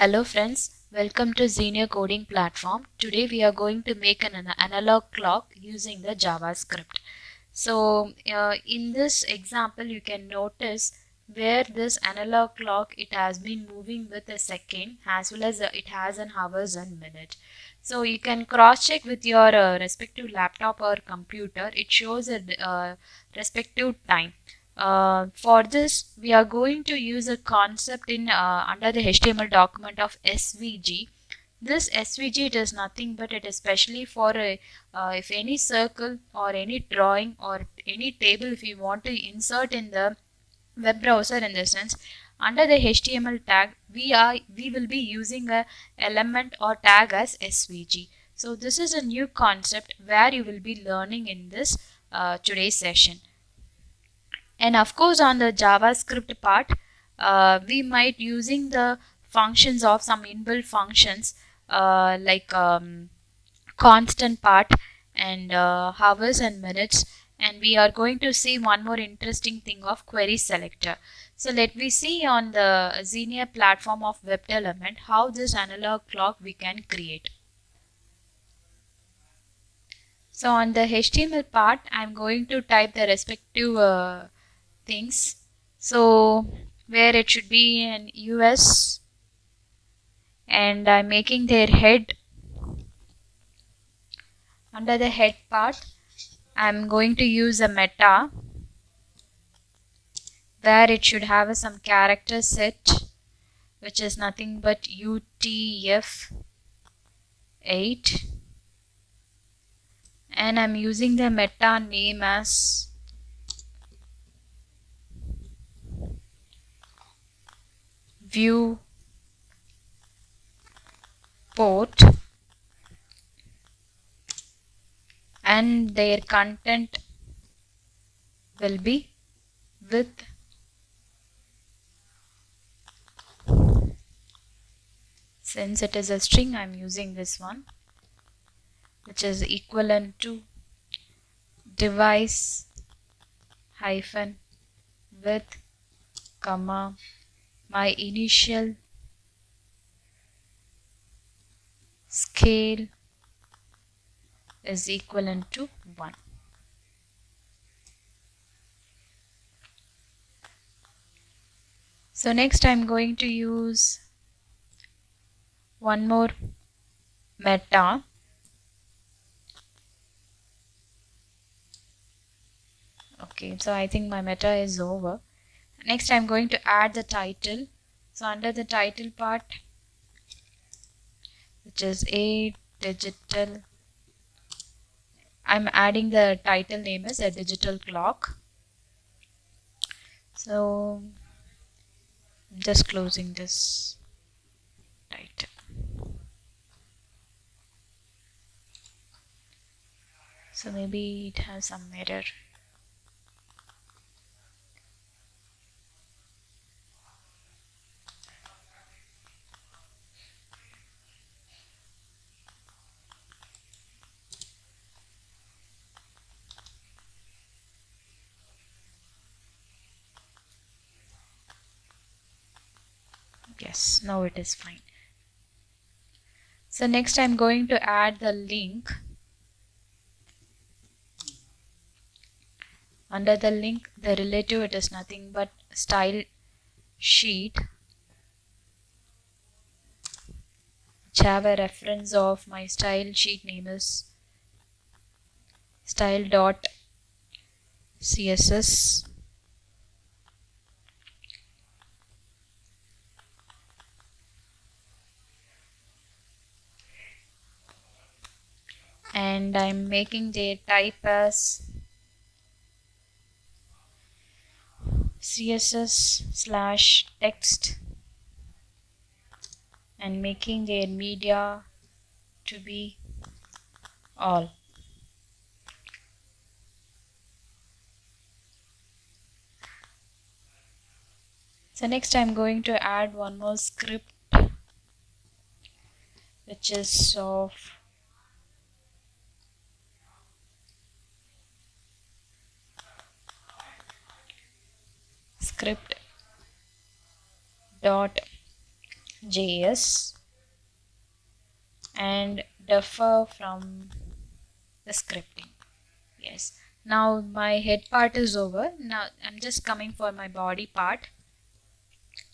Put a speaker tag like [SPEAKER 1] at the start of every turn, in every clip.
[SPEAKER 1] Hello friends, welcome to Xenia Coding Platform. Today we are going to make an analog clock using the JavaScript. So in this example you can notice where this analog clock it has been moving with a second as well as it has an hours and minute. So you can cross check with your respective laptop or computer. It shows a respective time. For this, we are going to use a concept in under the HTML document of SVG. This SVG it is nothing but it is specially for if any circle or any drawing or any table if you want to insert in the web browser, in the sense under the HTML tag we will be using a element or tag as SVG. So this is a new concept where you will be learning in this today's session. And of course on the JavaScript part we might using the functions of some inbuilt functions like constant part and hours and minutes, and we are going to see one more interesting thing of query selector. So let me see on the Xenia platform of web element how this analog clock we can create. So on the HTML part I'm going to type the respective things. So where it should be an US, and I'm making their head. Under the head part I'm going to use a meta where it should have some character set which is nothing but UTF-8, and I'm using the meta name as view port, and their content will be with since it is a string I'm using this one, which is equivalent to device hyphen with comma my initial scale is equivalent to 1. So next I'm going to use one more meta. Okay, so I think my meta is over. Next I'm going to add the title. So under the title part, which is a digital, I'm adding the title name as a digital clock. So I'm just closing this title. So maybe it has some error. Yes, now it is fine. So next I'm going to add the link. Under the link, the relative it is nothing but style sheet, which have a reference of my style sheet name is style.css. And I'm making the type as CSS/text and making their media to be all. So next I'm going to add one more script which is of script dot JS and differ from the scripting. Yes. Now my head part is over. Now I'm just coming for my body part.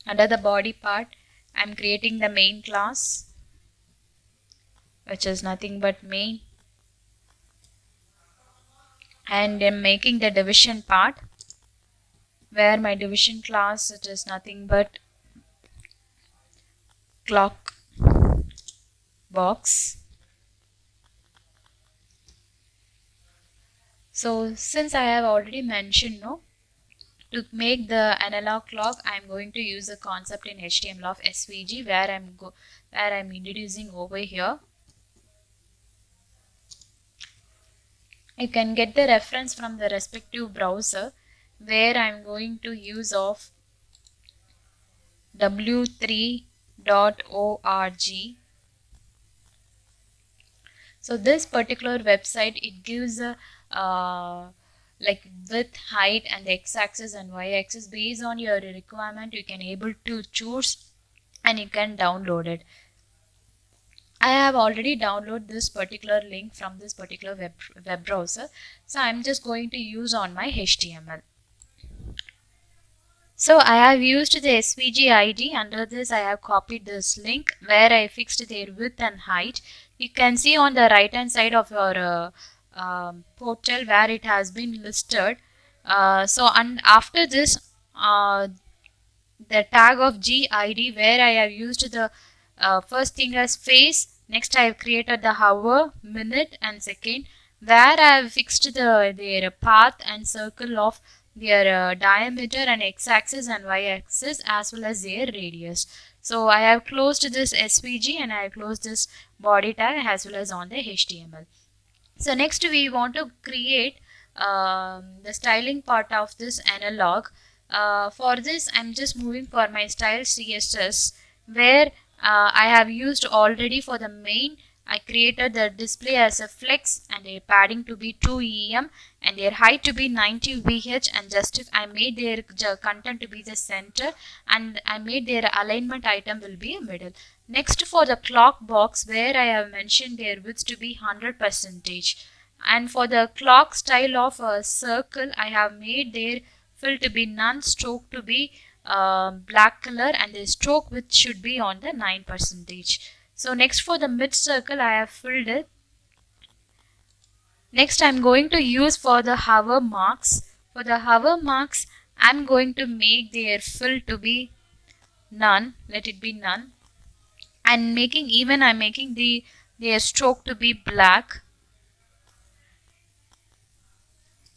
[SPEAKER 1] Under the body part, I'm creating the main class, which is nothing but main, and I'm making the division part, where my division class, it is nothing but clock box. So since I have already mentioned, no, to make the analog clock, I'm going to use a concept in HTML of SVG, where I'm introducing over here. You can get the reference from the respective browser, where I'm going to use of w3.org. So this particular website, it gives a like width, height, and x-axis and y-axis. Based on your requirement, you can able to choose and you can download it. I have already downloaded this particular link from this particular web browser. So I'm just going to use on my HTML. So I have used the SVG ID. Under this, I have copied this link where I fixed their width and height. You can see on the right hand side of your portal where it has been listed. And after this, the tag of GID, where I have used the first thing as face. Next, I have created the hour, minute, and second, where I have fixed their path and circle of their diameter and x-axis and y-axis, as well as their radius. So I have closed this SVG and I have closed this body tag as well as on the HTML. So next we want to create the styling part of this analog. For this, I'm just moving for my style CSS, where I have used already for the main. I created the display as a flex and their padding to be 2 em and their height to be 90 vh, and I made their content to be the center, and I made their alignment item will be a middle. Next, for the clock box, where I have mentioned their width to be 100%, and for the clock style of a circle, I have made their fill to be none, stroke to be black color, and the stroke width should be on the 9%. So next, for the mid circle, I have filled it. Next, I'm going to use for the hover marks. For the hover marks, I'm going to make their fill to be none. Let it be none. And I'm making their stroke to be black,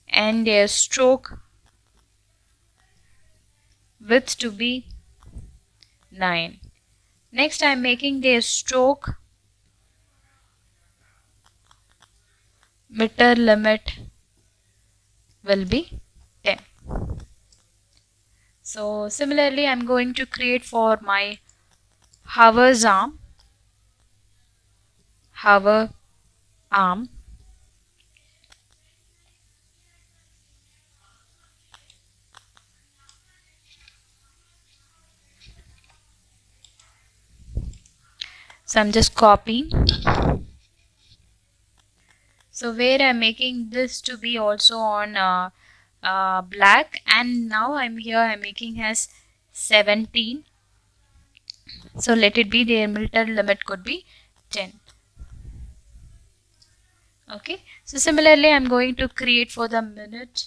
[SPEAKER 1] and their stroke width to be 9. Next, I'm making their stroke meter limit will be 10. So similarly, I'm going to create for my hover arm. So I'm just copying. So where I'm making this to be also on black, and now I'm making as 17. So let it be their meter limit could be 10. Okay. So similarly, I'm going to create for the minute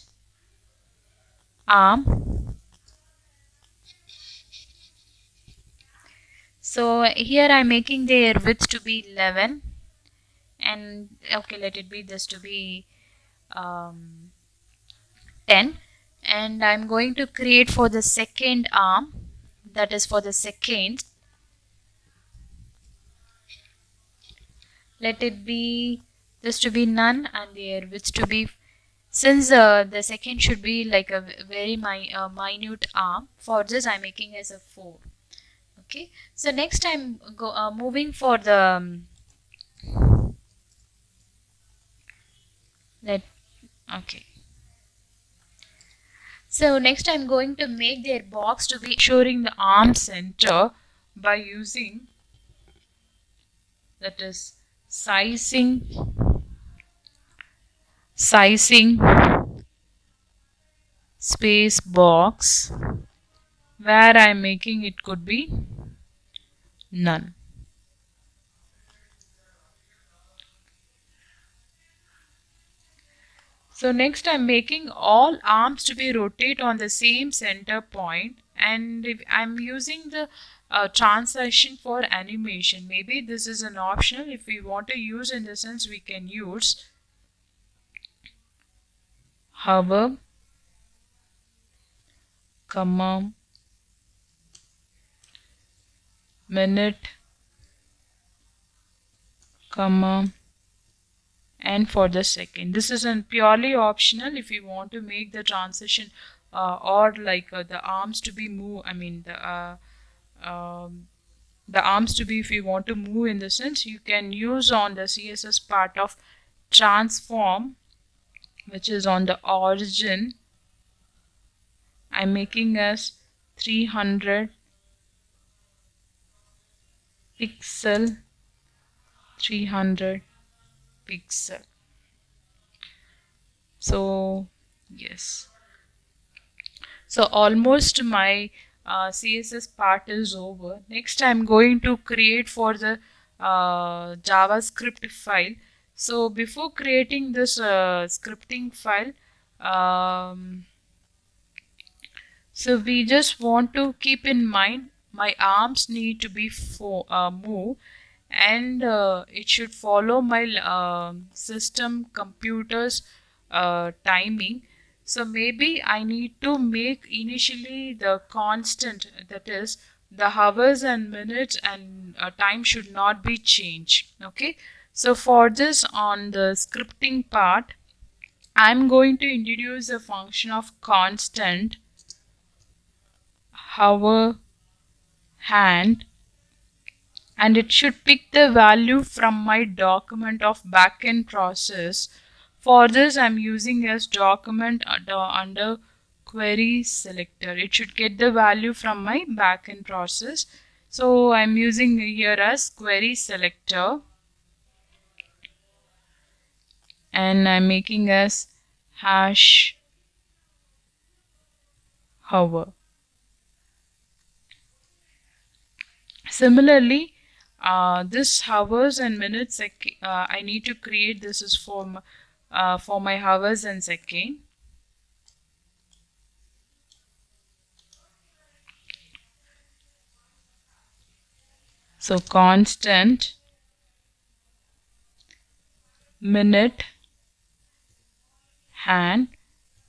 [SPEAKER 1] arm. So here I'm making their width to be 11, and okay, let it be this to be 10, and I'm going to create for the second arm, that is for the second. Let it be this to be none, and their width to be, since the second should be like a very minute arm, for this I'm making as a 4. Okay, so next I'm moving for the okay. So next I'm going to make their box to be showing the arm center. by using, that is sizing space box, where I'm making it could be none. So next I'm making all arms to be rotate on the same center point, and if I'm using the transition for animation, maybe this is an optional. If we want to use, in the sense, we can use hover, comma, minute, comma, and for the second. This is an purely optional if you want to make the transition or like the arms to be move, I mean the arms to be, if you want to move, in the sense, you can use on the CSS part of transform, which is on the origin. I'm making as 300 pixel, 300 pixel. So yes, so almost my CSS part is over. Next I'm going to create for the JavaScript file. So before creating this scripting file, so we just want to keep in mind my arms need to be move, and it should follow my system computer's timing. So maybe I need to make initially the constant, that is the hours and minutes and time should not be changed. Okay, so for this, on the scripting part, I'm going to introduce a function of constant hour hand, and it should pick the value from my document of backend process. For this I'm using as document under query selector. It should get the value from my backend process. So I'm using here as query selector, and I'm making as hash hour. Similarly, this hours and minutes I need to create. This is for my hours and second. So constant minute hand,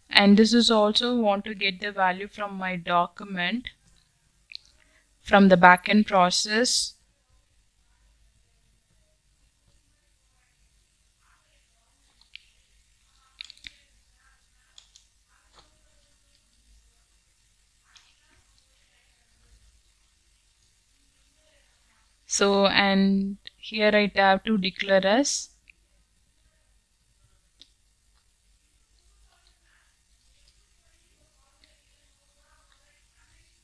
[SPEAKER 1] and this is also want to get the value from my document from the backend process. So, and here I have to declare as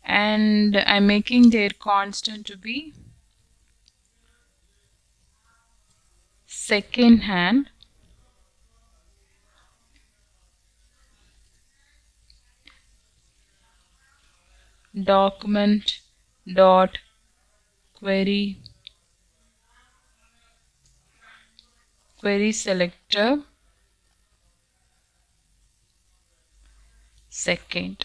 [SPEAKER 1] and I'm making their constant to be second hand document dot query selector second.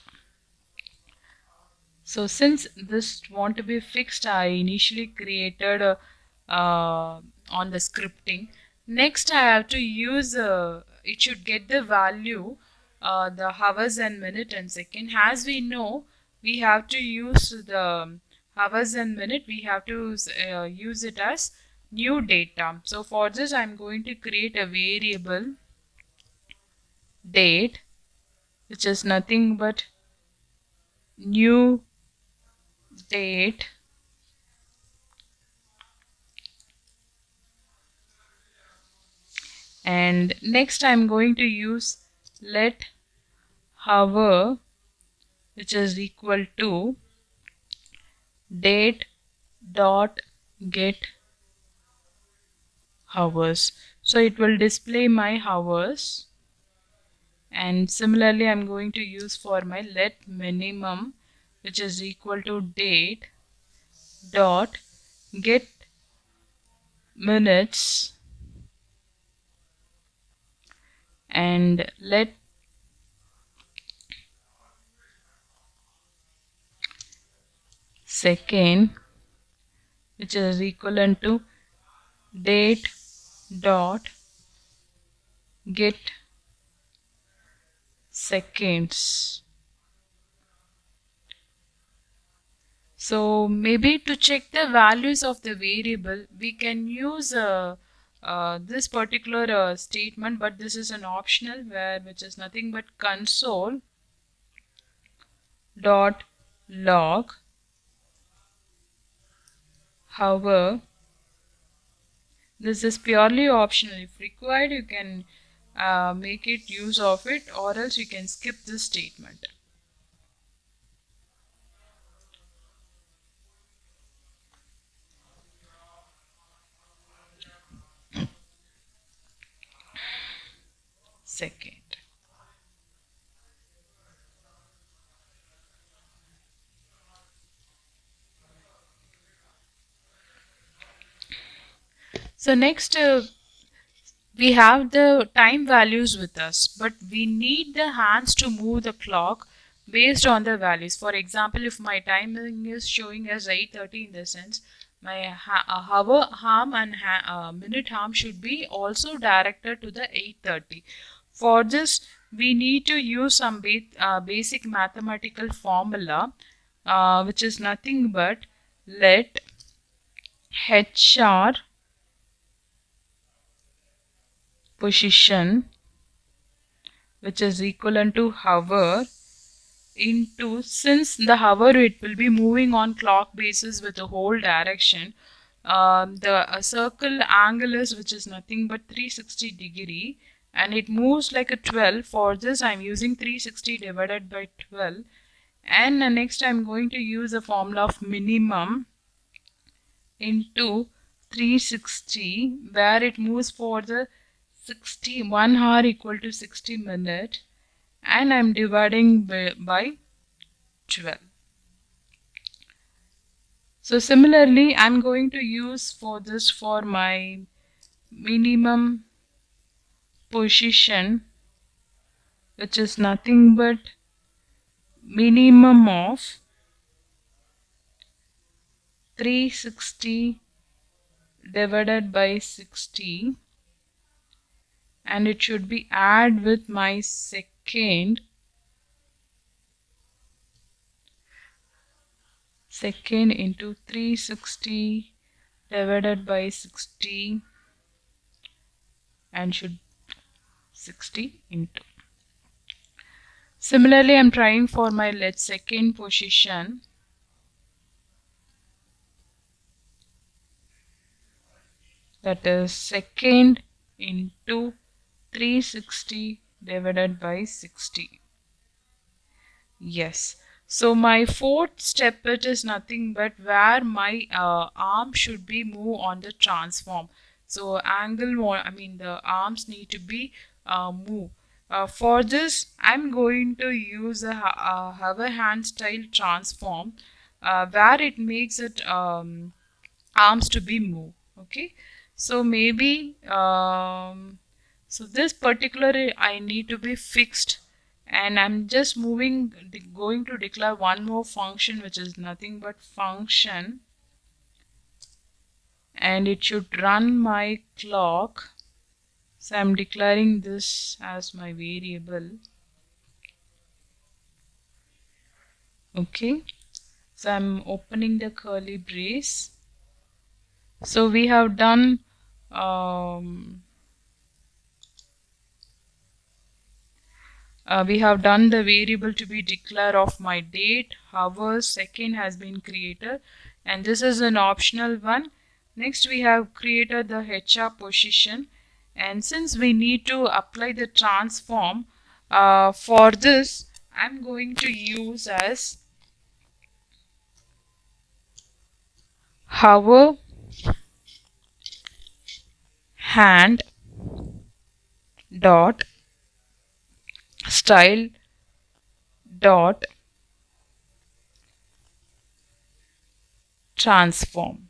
[SPEAKER 1] So since this want to be fixed, I initially created on the scripting. Next I have to use it should get the value the hours and minute and second. As we know, we have to use the hours and minute, we have to use it as new data. So for this I'm going to create a variable date, which is nothing but new date, and next I'm going to use let hour, which is equal to date
[SPEAKER 2] dot get hours. So it will display my hours. And similarly, I'm going to use for my let minimum, which is equal to date dot get minutes, and let second, which is equivalent to date dot get seconds. So maybe to check the values of the variable, we can use this particular statement, but this is an optional which is nothing but console dot log. However, this is purely optional. If required, you can make it use of it, or else you can skip this statement. Second. So next, we have the time values with us, but we need the hands to move the clock based on the values. For example, if my timing is showing as 8:30, in the sense my hour arm and minute arm should be also directed to the 8:30. For this, we need to use some basic mathematical formula, which is nothing but let HR position, which is equivalent to hour into, since the hour it will be moving on clock basis with the whole direction, the circle angle is, which is nothing but 360 degree, and it moves like a 12. For this I'm using 360 divided by 12, and next I'm going to use a formula of minimum into 360, where it moves for the 1 hour equal to 60 minutes, and I'm dividing by 12. So similarly, I'm going to use for this for my minimum position, which is nothing but minimum of 360 divided by 60, and it should be add with my second into 360 divided by 60, and should 60 into. Similarly, I'm trying for my let second position, that is second into 360 divided by 60. Yes. So my fourth step, it is nothing but where my arm should be moved on the transform. So angle, I mean the arms need to be moved. For this, I'm going to use a hover hand style transform, where it makes it arms to be moved. Okay. So maybe so this particular I need to be fixed, and I'm just going to declare one more function, which is nothing but function, and it should run my clock. So I'm declaring this as my variable. Okay, so I'm opening the curly brace. So we have done the variable to be declared of my date, hours, second has been created, and this is an optional one. Next we have created the HR position, and since we need to apply the transform, for this I'm going to use as hover hand dot style dot transform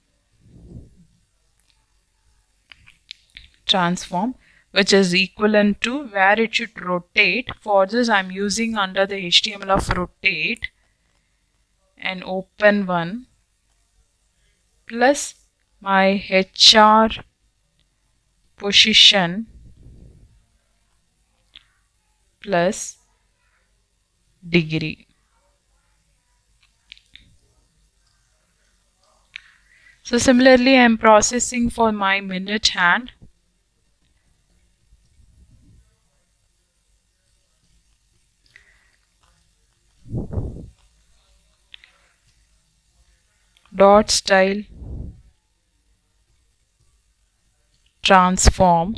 [SPEAKER 2] which is equivalent to where it should rotate. For this I'm using under the HTML of rotate and open one plus my HR position plus degree. So similarly I'm processing for my minute hand. Dot style transform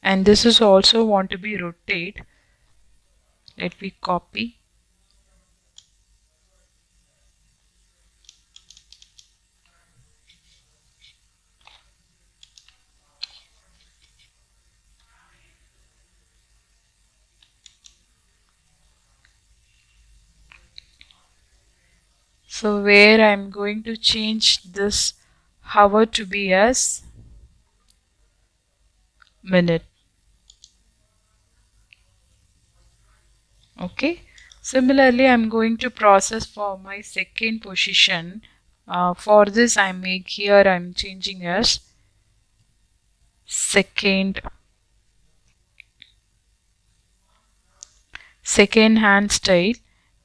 [SPEAKER 2] and this is also want to be rotate. Let me copy so where I'm going to change this hour to be as minute. Okay, similarly I'm going to process for my second position. For this I'm changing as second hand style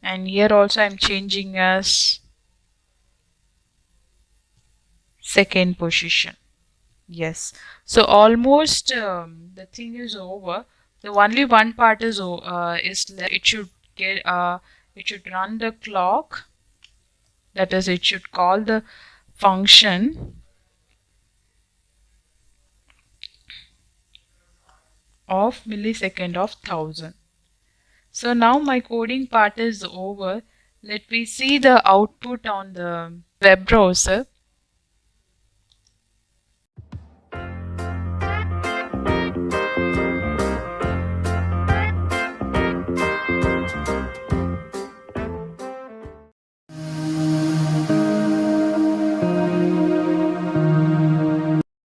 [SPEAKER 2] and here also I'm changing as second position. Yes, so almost the thing is over. The only one part is left. It should get it should run the clock, that is it should call the function of millisecond of 1000. So now my coding part is over. Let me see the output on the web browser.